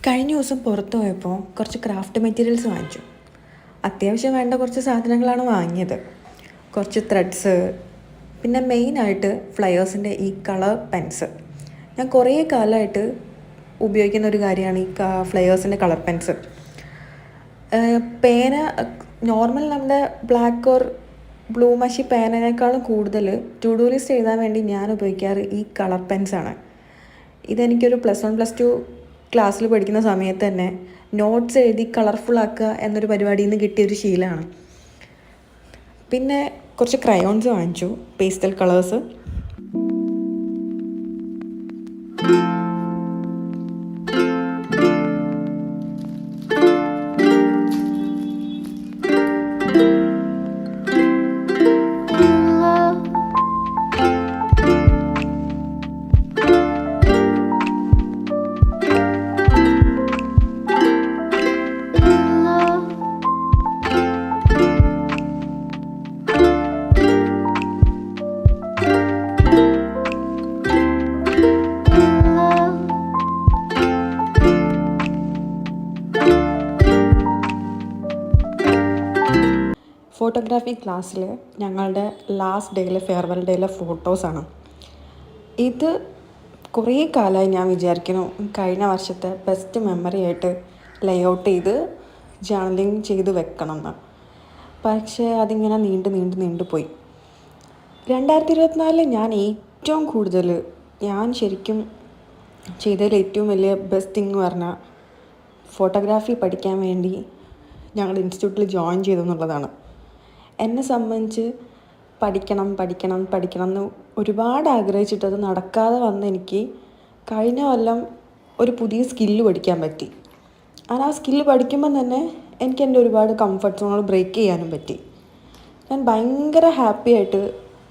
കഴിഞ്ഞ ദിവസം പുറത്ത് പോയപ്പോൾ കുറച്ച് ക്രാഫ്റ്റ് മെറ്റീരിയൽസ് വാങ്ങിച്ചു. അത്യാവശ്യം വേണ്ട കുറച്ച് സാധനങ്ങളാണ് വാങ്ങിയത്. കുറച്ച് ത്രെഡ്സ്, പിന്നെ മെയിനായിട്ട് ഫ്ലയേഴ്സിൻ്റെ ഈ കളർ പെൻസ്. ഞാൻ കുറേ കാലമായിട്ട് ഉപയോഗിക്കുന്ന ഒരു കാര്യമാണ് ഈ ഫ്ലയേഴ്സിൻ്റെ കളർ പെൻസ്. പേന നോർമൽ നമ്മുടെ ബ്ലാക്ക് ഓർ ബ്ലൂ മഷി പേനേക്കാളും കൂടുതൽ ടു ഡു ലിസ്റ്റ് എഴുതാൻ വേണ്ടി ഞാൻ ഉപയോഗിക്കാറ് ഈ കളർ പെൻസാണ്. ഇതെനിക്കൊരു +1 +2 ക്ലാസ്സിൽ പഠിക്കുന്ന സമയത്ത് തന്നെ നോട്ട്സ് എഴുതി കളർഫുൾ ആക്കുക എന്നൊരു പരിപാടിയിൽ നിന്ന് കിട്ടിയൊരു ശീലമാണ്. പിന്നെ കുറച്ച് ക്രയോൺസ് വാങ്ങിച്ചു, പേസ്റ്റൽ കളേഴ്സ്. ഫോട്ടോഗ്രാഫി ക്ലാസ്സിൽ ഞങ്ങളുടെ ലാസ്റ്റ് ഡേയിലെ ഫെയർവെൽ ഡേയിലെ ഫോട്ടോസാണ്. ഇത് കുറേ കാലമായി ഞാൻ വിചാരിക്കുന്നു കഴിഞ്ഞ വർഷത്തെ ബെസ്റ്റ് മെമ്മറി ആയിട്ട് ലേഔട്ട് ചെയ്ത് ജേർണലിങ് ചെയ്ത് വെക്കണം എന്ന്. പക്ഷേ അതിങ്ങനെ നീണ്ടു പോയി. 2024 ഞാൻ ഏറ്റവും കൂടുതൽ ഞാൻ ശരിക്കും ചെയ്തതിൽ ഏറ്റവും വലിയ ബെസ്റ്റ് തിങ് എന്ന് പറഞ്ഞാൽ ഫോട്ടോഗ്രാഫി പഠിക്കാൻ വേണ്ടി ഞങ്ങളുടെ ഇൻസ്റ്റിറ്റ്യൂട്ടിൽ ജോയിൻ ചെയ്തു എന്നുള്ളതാണ്. എന്നെ സംബന്ധിച്ച് പഠിക്കണം എന്ന് ഒരുപാട് ആഗ്രഹിച്ചിട്ടത് നടക്കാതെ വന്ന് എനിക്ക് കഴിഞ്ഞ കൊല്ലം ഒരു പുതിയ സ്കില്ല് പഠിക്കാൻ പറ്റി. ആ സ്കില്ല് പഠിക്കുമ്പം തന്നെ എനിക്ക് എൻ്റെ ഒരുപാട് കംഫർട്ട് സോണുകൾ ബ്രേക്ക് ചെയ്യാനും പറ്റി. ഞാൻ ഭയങ്കര ഹാപ്പി ആയിട്ട്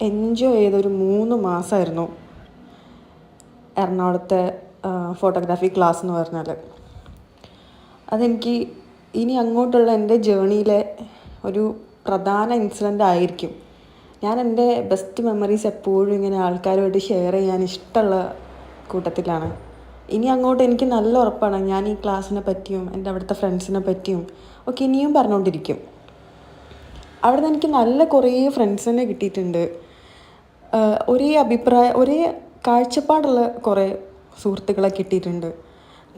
എൻജോയ് ചെയ്തൊരു 3 മാസമായിരുന്നു എറണാകുളത്തെ ഫോട്ടോഗ്രാഫി ക്ലാസ് എന്ന് പറഞ്ഞാൽ. അതെനിക്ക് ഇനി അങ്ങോട്ടുള്ള എൻ്റെ ജേണിയിലെ ഒരു പ്രധാന ഇൻസിഡൻ്റ് ആയിരിക്കും. ഞാൻ എൻ്റെ ബെസ്റ്റ് മെമ്മറീസ് എപ്പോഴും ഇങ്ങനെ ആൾക്കാരുമായിട്ട് ഷെയർ ചെയ്യാൻ ഇഷ്ടമുള്ള കൂട്ടത്തിലാണ്. ഇനി അങ്ങോട്ട് എനിക്ക് നല്ല ഉറപ്പാണ് ഞാൻ ഈ ക്ലാസ്സിനെ പറ്റിയും എൻ്റെ അവിടുത്തെ ഫ്രണ്ട്സിനെ പറ്റിയും ഒക്കെ ഇനിയും പറഞ്ഞുകൊണ്ടിരിക്കും. അവിടെ നിന്ന് എനിക്ക് നല്ല കുറേ ഫ്രണ്ട്സിനെ കിട്ടിയിട്ടുണ്ട്. ഒരേ കാഴ്ചപ്പാടുള്ള കുറേ സുഹൃത്തുക്കളെ കിട്ടിയിട്ടുണ്ട്.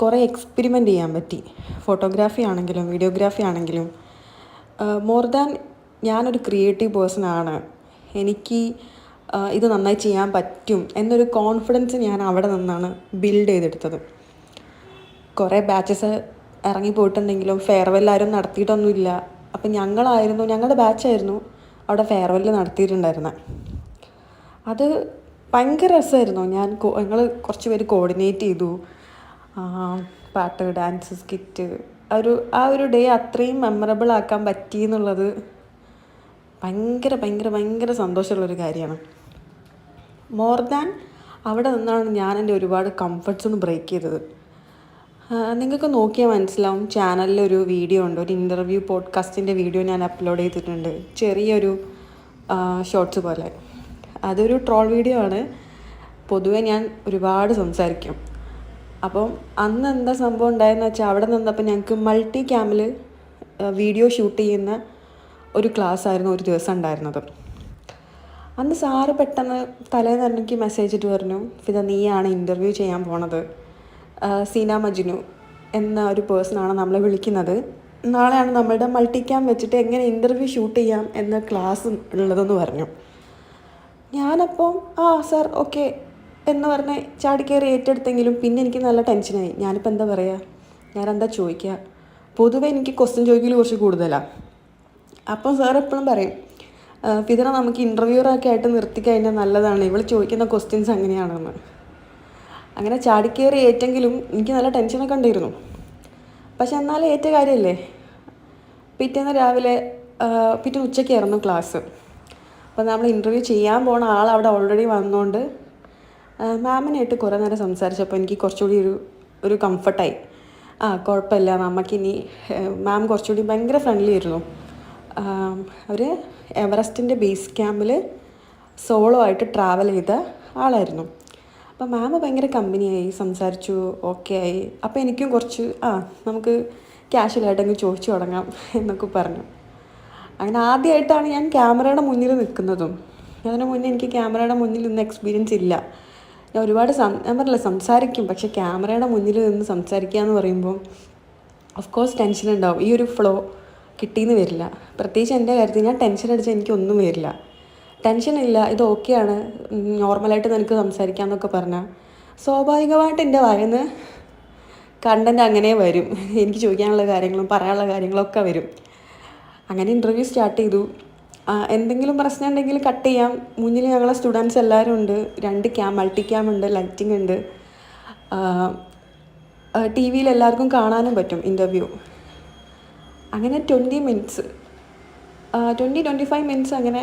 കുറേ എക്സ്പെരിമെൻ്റ് ചെയ്യാൻ പറ്റി. ഫോട്ടോഗ്രാഫി ആണെങ്കിലും വീഡിയോഗ്രാഫി ആണെങ്കിലും. മോർ ദാൻ ഞാനൊരു ക്രിയേറ്റീവ് പേഴ്സണാണ്, എനിക്ക് ഇത് നന്നായി ചെയ്യാൻ പറ്റും എന്നൊരു കോൺഫിഡൻസ് ഞാൻ അവിടെ നിന്നാണ് ബിൽഡ് ചെയ്തെടുത്തത്. കുറേ ബാച്ചസ് ഇറങ്ങിപ്പോയിട്ടുണ്ടെങ്കിലും ഫെയർവെൽ ആരും നടത്തിയിട്ടൊന്നുമില്ല. അപ്പം ഞങ്ങളുടെ ബാച്ചായിരുന്നു അവിടെ ഫെയർവെൽ നടത്തിയിട്ടുണ്ടായിരുന്നത്. അത് ഭയങ്കര രസമായിരുന്നു. ഞങ്ങൾ കുറച്ച് പേര് കോർഡിനേറ്റ് ചെയ്തു. പാട്ട്, ഡാൻസ്, സ്കിറ്റ്, ആ ഒരു ഡേ അത്രയും മെമ്മറബിൾ ആക്കാൻ പറ്റി എന്നുള്ളത് ഭയങ്കര സന്തോഷമുള്ളൊരു കാര്യമാണ്. മോർ ദാൻ അവിടെ നിന്നാണ് ഞാൻ എൻ്റെ ഒരുപാട് കംഫർട്ട്സ് ബ്രേക്ക് ചെയ്തത്. നിങ്ങൾക്ക് നോക്കിയാൽ മനസ്സിലാവും, ചാനലിലൊരു വീഡിയോ ഉണ്ട്, ഒരു ഇൻ്റർവ്യൂ പോഡ്കാസ്റ്റിൻ്റെ വീഡിയോ ഞാൻ അപ്ലോഡ് ചെയ്തിട്ടുണ്ട്, ചെറിയൊരു ഷോർട്സ് പോലെ. അതൊരു ട്രോൾ വീഡിയോ ആണ്. പൊതുവെ ഞാൻ ഒരുപാട് സംസാരിക്കും. അപ്പം അന്ന് എന്താ സംഭവം ഉണ്ടായെന്ന് വെച്ചാൽ അവിടെ നിന്നപ്പോൾ ഞങ്ങൾക്ക് മൾട്ടി ക്യാമിൽ വീഡിയോ ഷൂട്ട് ചെയ്യുന്ന ഒരു ക്ലാസ് ആയിരുന്നു ഒരു ദിവസം ഉണ്ടായിരുന്നത്. അന്ന് സാറ് പെട്ടെന്ന് തലേന്ന് എനിക്ക് മെസ്സേജ് ഇട്ട് പറഞ്ഞു, ഫിദ നീയാണ് ഇൻ്റർവ്യൂ ചെയ്യാൻ പോണത്, സീന മജ്നു എന്ന ഒരു പേഴ്സണാണ് നമ്മളെ വിളിക്കുന്നത്, നാളെയാണ് നമ്മളുടെ മൾട്ടി ക്യാം വെച്ചിട്ട് എങ്ങനെ ഇൻ്റർവ്യൂ ഷൂട്ട് ചെയ്യാം എന്ന ക്ലാസ് ഉള്ളതെന്ന് പറഞ്ഞു. ഞാനപ്പോൾ സാർ ഓക്കെ എന്ന് പറഞ്ഞ് ചാടിക്കയറി ഏറ്റെടുത്തെങ്കിലും പിന്നെ എനിക്ക് നല്ല ടെൻഷനായി. ഞാനിപ്പോൾ എന്താ പറയുക, ഞാനെന്താ ചോദിക്കുക. പൊതുവെ എനിക്ക് ക്വസ്റ്റ്യൻ ചോദിക്കൽ കുറച്ച് കൂടുതലാണ്. അപ്പം സാർ എപ്പോഴും പറയും, ഫിദറ നമുക്ക് ഇൻ്റർവ്യൂറൊക്കെ ആയിട്ട് നിർത്തിക്കഴിഞ്ഞാൽ നല്ലതാണ്, ഇവൾ ചോദിക്കുന്ന ക്വസ്റ്റ്യൻസ് അങ്ങനെയാണെന്ന്. അങ്ങനെ ചാടിക്കയറി ഏറ്റെങ്കിലും എനിക്ക് നല്ല ടെൻഷനൊക്കെ ഉണ്ടായിരുന്നു. പക്ഷെ എന്നാലും ഏറ്റ കാര്യമല്ലേ. പിറ്റേന്ന് ഉച്ചയ്ക്കായിരുന്നു ക്ലാസ്. അപ്പോൾ നമ്മൾ ഇൻ്റർവ്യൂ ചെയ്യാൻ പോണ ആൾ അവിടെ ഓൾറെഡി വന്നുകൊണ്ട് മാമിനായിട്ട് കുറേ നേരം സംസാരിച്ചപ്പോൾ എനിക്ക് കുറച്ചുകൂടി ഒരു കംഫർട്ടായി. കുഴപ്പമില്ല, നമുക്കിനി മാം കുറച്ചുകൂടി ഭയങ്കര ഫ്രണ്ട്ലി ആയിരുന്നു. അവർ എവറസ്റ്റിൻ്റെ ബേസ് ക്യാമ്പിൽ സോളോ ആയിട്ട് ട്രാവൽ ചെയ്ത ആളായിരുന്നു. അപ്പം മാം ഭയങ്കര കമ്പനിയായി, സംസാരിച്ചു, ഓക്കെ ആയി. അപ്പോൾ എനിക്കും കുറച്ച് നമുക്ക് ക്യാഷ്വലായിട്ടങ്ങ് ചോദിച്ചു തുടങ്ങാം എന്നൊക്കെ പറഞ്ഞു. അങ്ങനെ ആദ്യമായിട്ടാണ് ഞാൻ ക്യാമറയുടെ മുന്നിൽ നിൽക്കുന്നതും. അതിന് മുന്നേ എനിക്ക് ക്യാമറയുടെ മുന്നിൽ നിന്ന് എക്സ്പീരിയൻസ് ഇല്ല. ഞാൻ ഒരുപാട് ഞാൻ പറഞ്ഞില്ല സംസാരിക്കും, പക്ഷേ ക്യാമറയുടെ മുന്നിൽ നിന്ന് സംസാരിക്കുക എന്ന് പറയുമ്പോൾ ഓഫ് കോഴ്സ് ടെൻഷൻ ഉണ്ടാവും. ഈ ഒരു ഫ്ലോ കിട്ടിയെന്ന് വരില്ല. പ്രത്യേകിച്ച് എൻ്റെ കാര്യത്തിൽ ഞാൻ ടെൻഷൻ അടിച്ചാൽ എനിക്കൊന്നും വരില്ല. ടെൻഷനില്ല, ഇത് ഓക്കെയാണ്, നോർമലായിട്ട് നിനക്ക് സംസാരിക്കാമെന്നൊക്കെ പറഞ്ഞാൽ സ്വാഭാവികമായിട്ട് എൻ്റെ വായന്ന് കണ്ടൻറ്റ് അങ്ങനെ വരും. എനിക്ക് ചോദിക്കാനുള്ള കാര്യങ്ങളും പറയാനുള്ള കാര്യങ്ങളൊക്കെ വരും. അങ്ങനെ ഇൻ്റർവ്യൂ സ്റ്റാർട്ട് ചെയ്തു. എന്തെങ്കിലും പ്രശ്നം ഉണ്ടെങ്കിൽ കട്ട് ചെയ്യാം. മുന്നിൽ ഞങ്ങളെ സ്റ്റുഡൻസ് എല്ലാവരും ഉണ്ട്. 2 മൾട്ടി ക്യാം ഉണ്ട്, ലൈറ്റിംഗ് ഉണ്ട്. ടി വിയിൽ എല്ലാവർക്കും കാണാനും പറ്റും ഇൻ്റർവ്യൂ. അങ്ങനെ 20 മിനിറ്റ്സ് 25 മിനിറ്റ്സ് അങ്ങനെ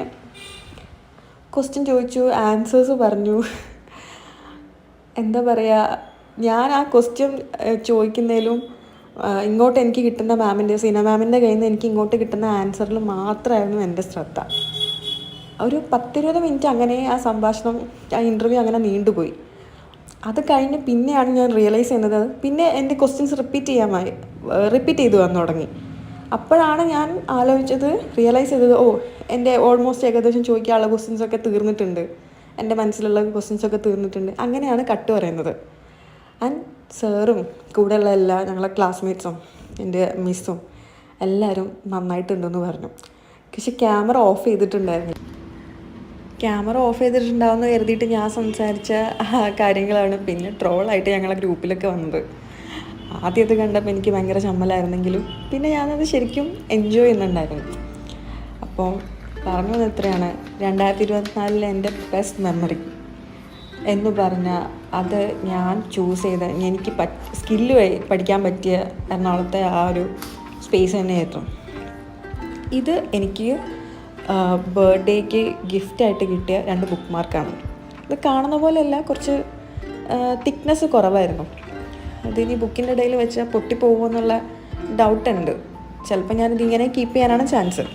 ക്വസ്റ്റ്യൻ ചോദിച്ചു, ആൻസേഴ്സ് പറഞ്ഞു. എന്താ പറയുക, ഞാൻ ആ ക്വസ്റ്റ്യൻ ചോദിക്കുന്നതിലും ഇങ്ങോട്ട് എനിക്ക് കിട്ടുന്ന സീന മാമിൻ്റെ കയ്യിൽ നിന്ന് എനിക്ക് ഇങ്ങോട്ട് കിട്ടുന്ന ആൻസറിൽ മാത്രമായിരുന്നു എൻ്റെ ശ്രദ്ധ. ഒരു 10-20 മിനിറ്റ് അങ്ങനെ ആ സംഭാഷണം, ആ ഇൻ്റർവ്യൂ അങ്ങനെ നീണ്ടുപോയി. അത് കഴിഞ്ഞ് പിന്നെയാണ് ഞാൻ റിയലൈസ് ചെയ്യുന്നത്, പിന്നെ എൻ്റെ ക്വസ്റ്റ്യൻസ് റിപ്പീറ്റ് ചെയ്തു വന്നു തുടങ്ങി. അപ്പോഴാണ് ഞാൻ റിയലൈസ് ചെയ്തത്, എൻ്റെ ഓൾമോസ്റ്റ് ഏകദേശം ചോദിക്കാനുള്ള ക്വസ്റ്റ്യൻസൊക്കെ തീർന്നിട്ടുണ്ട്, എൻ്റെ മനസ്സിലുള്ള ക്വസ്റ്റ്യൻസൊക്കെ തീർന്നിട്ടുണ്ട്. അങ്ങനെയാണ് കട്ട് പറയുന്നത്. ആൻഡ് സാറും കൂടെയുള്ള ഞങ്ങളെ ക്ലാസ്മേറ്റ്സും എൻ്റെ മിസ്സും എല്ലാവരും നന്നായിട്ടുണ്ടെന്ന് പറഞ്ഞു. പക്ഷെ ക്യാമറ ഓഫ് ചെയ്തിട്ടുണ്ടായിരുന്നു. ക്യാമറ ഓഫ് ചെയ്തിട്ടുണ്ടാവുമെന്ന് കരുതിയിട്ട് ഞാൻ സംസാരിച്ച കാര്യങ്ങളാണ് പിന്നെ ട്രോളായിട്ട് ഞങ്ങളെ ഗ്രൂപ്പിലൊക്കെ വന്നത്. ആദ്യം അത് കണ്ടപ്പോൾ എനിക്ക് ഭയങ്കര ചമ്മലായിരുന്നെങ്കിലും പിന്നെ ഞാനത് ശരിക്കും എൻജോയ് ചെയ്യുന്നുണ്ടായിരുന്നു. അപ്പോൾ പറഞ്ഞു വന്നത് എത്രയാണ്, 2024 എൻ്റെ ബെസ്റ്റ് മെമ്മറി എന്ന് പറഞ്ഞാൽ അത് ഞാൻ ചൂസ് ചെയ്ത, എനിക്ക് സ്കില്ല് പഠിക്കാൻ പറ്റിയ എറണാകുളത്തെ ആ ഒരു സ്പേസ് തന്നെയായിരുന്നു. ഇത് എനിക്ക് ബർത്ത്ഡേക്ക് ഗിഫ്റ്റായിട്ട് കിട്ടിയ 2 ബുക്ക് മാർക്കാണ്. ഇത് കാണുന്ന പോലെയല്ല, കുറച്ച് തിക്നെസ് കുറവായിരുന്നു. അതിനി ബുക്കിൻ്റെ ഇടയിൽ വെച്ചാൽ പൊട്ടിപ്പോകുമോ എന്നുള്ള ഡൗട്ടുണ്ട്. ചിലപ്പോൾ ഞാനിതിങ്ങനെ കീപ്പ് ചെയ്യാനാണ് ചാൻസ്.